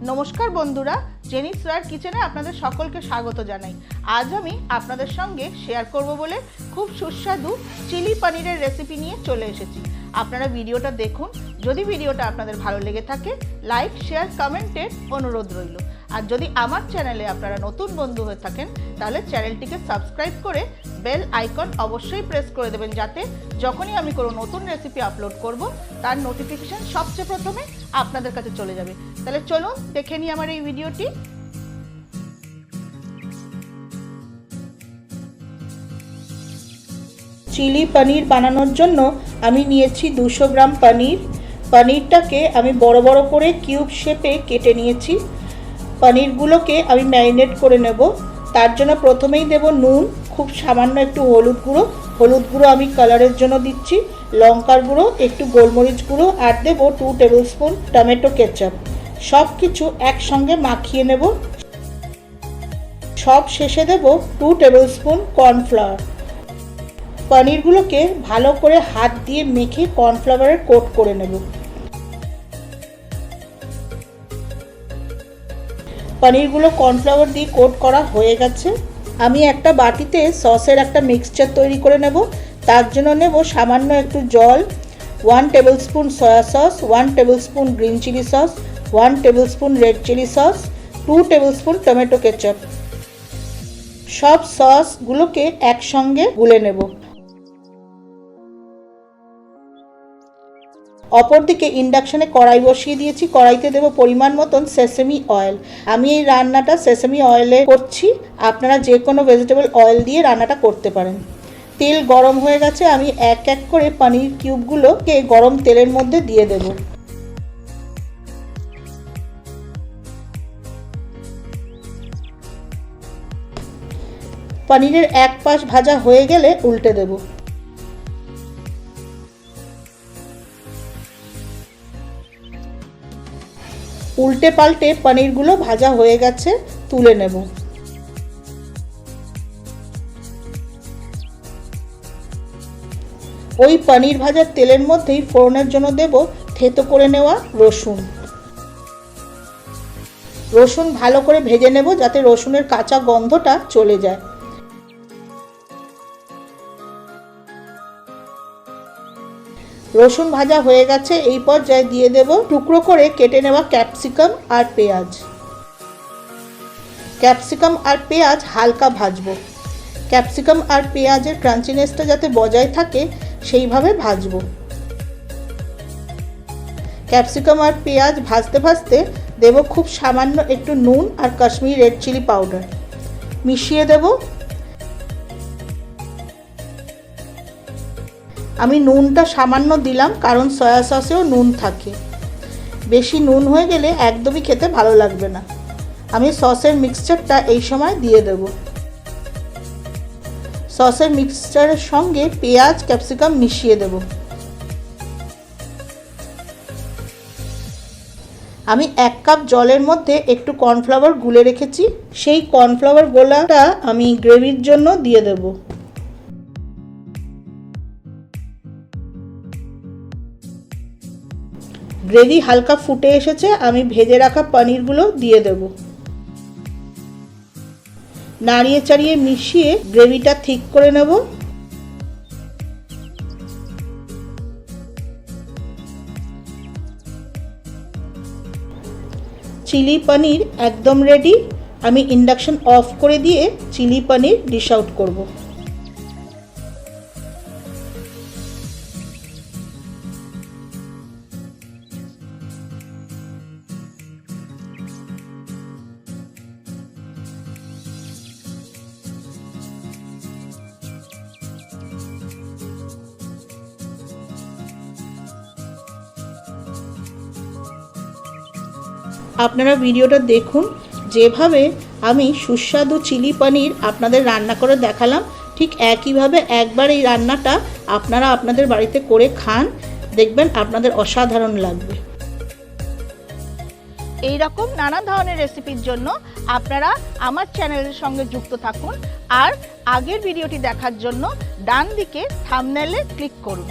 নমস্কার বন্ধুরা, জেনিস রয় কিচেনে আপনাদের সকলকে স্বাগত জানাই। আজ আমি আপনাদের সঙ্গে শেয়ার করব বলে খুব সুস্বাদু চিলি পনিরের রেসিপি নিয়ে চলে এসেছি। আপনারা ভিডিওটা দেখুন। যদি ভিডিওটা আপনাদের ভালো লেগে থাকে লাইক, শেয়ার, কমেন্টের অনুরোধ রইল। আর যদি আমার চ্যানেলে আপনারা নতুন বন্ধু হয়ে থাকেন তাহলে চ্যানেলটিকে সাবস্ক্রাইব করে বেল আইকন অবশ্যই প্রেস করে দেবেন, যাতে যখনই আমি কোনো নতুন রেসিপি আপলোড করব তার নোটিফিকেশান সবচেয়ে প্রথমে আপনাদের কাছে চলে যাবে। তাহলে চলুন দেখে নিই আমার এই ভিডিওটি। চিলি পনির বানানোর জন্য আমি নিয়েছি 200 গ্রাম পনির। পনিরটাকে আমি বড় বড় করে কিউব শেপে কেটে নিয়েছি। পনিরগুলোকে আমি ম্যারিনেট করে নেব। তার জন্য প্রথমেই দেব নুন, খুব সামান্য একটু হলুদ গুঁড়ো আমি কালারের জন্য দিচ্ছি, লঙ্কার গুঁড়ো, একটু গোলমরিচ গুঁড়ো, আর দেব 2 টেবিল স্পুন টমেটো কেচাপ। সব কিছু একসঙ্গে মাখিয়ে নেব। সব শেষে দেব 2 টেবিল স্পুন কর্নফ্লাওয়ার। পনিরগুলোকে ভালো করে হাত দিয়ে মেখে কর্নফ্লাওয়ারের কোট করে নেব। পনিরগুলো কর্নফ্লাওয়ার দিয়ে কোট করা হয়ে গেছে। আমি একটা বাটিতে সসের একটা মিক্সচার তৈরি করে নেব। তার জন্য নেব সামান্য একটু জল, 1 tablespoon soya sauce, 1 tablespoon green chilli sauce, 1 tablespoon red chilli sauce, 2 tablespoon tomato ketchup. সব সসগুলোকে একসঙ্গে গুলে নেব। অপরদিকে ইন্ডাকশনে কড়াই বসিয়ে দিয়েছি। কড়াইতে দেব পরিমাণ মতন সেসেমি অয়েল। আমি এই রান্নাটা সেসেমি অয়েলে করছি, আপনারা যে কোনো ভেজিটেবল অয়েল দিয়ে রান্নাটা করতে পারেন। তেল গরম হয়ে গেছে। আমি এক এক করে পনির কিউবগুলোকে গরম তেলের মধ্যে দিয়ে দেব। পনিরের এক পাশ ভাজা হয়ে গেলে উল্টে দেব। উল্টে পাল্টে পনিরগুলো ভাজা হয়ে গেছে, তুলে নেব। ওই পনির ভাজার তেলের মধ্যেই ফোড়নের জন্য দেব থেতো করে নেওয়া রসুন। রসুন ভালো করে ভেজে নেব যাতে রসুনের কাঁচা গন্ধটা চলে যায়। রসুন ভাজা হয়ে গেছে। এই পর্যায়ে দিয়ে দেব টুকরো করে কেটে নেওয়া ক্যাপসিকাম আর পেঁয়াজ। ক্যাপসিকাম আর পেঁয়াজ হালকা ভাজবো। ক্যাপসিকাম আর পেঁয়াজের ক্রাঞ্চিনেসটা যাতে বজায় থাকে সেইভাবে ভাজবো। ক্যাপসিকাম আর পেঁয়াজ ভাজতে ভাজতে দেব খুব সামান্য একটু নুন আর কাশ্মীরি রেড চিলি পাউডার মিশিয়ে দেব। আমি নুনটা সামান্য দিলাম কারণ সয়া সসেও নুন থাকে। বেশি নুন হয়ে গেলে একদমই খেতে ভালো লাগবে না। আমি সসের মিক্সচারটা এই সময় দিয়ে দেব। সসের মিক্সচারের সঙ্গে পেঁয়াজ ক্যাপসিকাম মিশিয়ে দেব। আমি 1 কাপ জলের মধ্যে একটু কর্নফ্লাওয়ার গুলে রেখেছি। সেই কর্নফ্লাওয়ার গোলাটা আমি গ্রেভির জন্য দিয়ে দেব। গ্রেভি হালকা ফুটে এসেছে। আমি ভেজে রাখা পনিরগুলো দিয়ে দেব। নাড়িয়ে চাড়িয়ে মিশিয়ে গ্রেভিটা ঠিক করে নেব। চিলি পনির একদম রেডি। আমি ইন্ডাকশন অফ করে দিয়ে চিলি পনির ডিশ আউট করব। আপনারা ভিডিওটা দেখুন। যেভাবে আমি সুস্বাদু চিলি পনির আপনাদের রান্না করে দেখালাম, ঠিক একইভাবে একবার এই রান্নাটা আপনারা আপনাদের বাড়িতে করে খান, দেখবেন আপনাদের অসাধারণ লাগবে। এই রকম নানা ধরনের রেসিপির জন্য আপনারা আমার চ্যানেলের সঙ্গে যুক্ত থাকুন। আর আগের ভিডিওটি দেখার জন্য ডান দিকে থাম্বনেইলে ক্লিক করুন।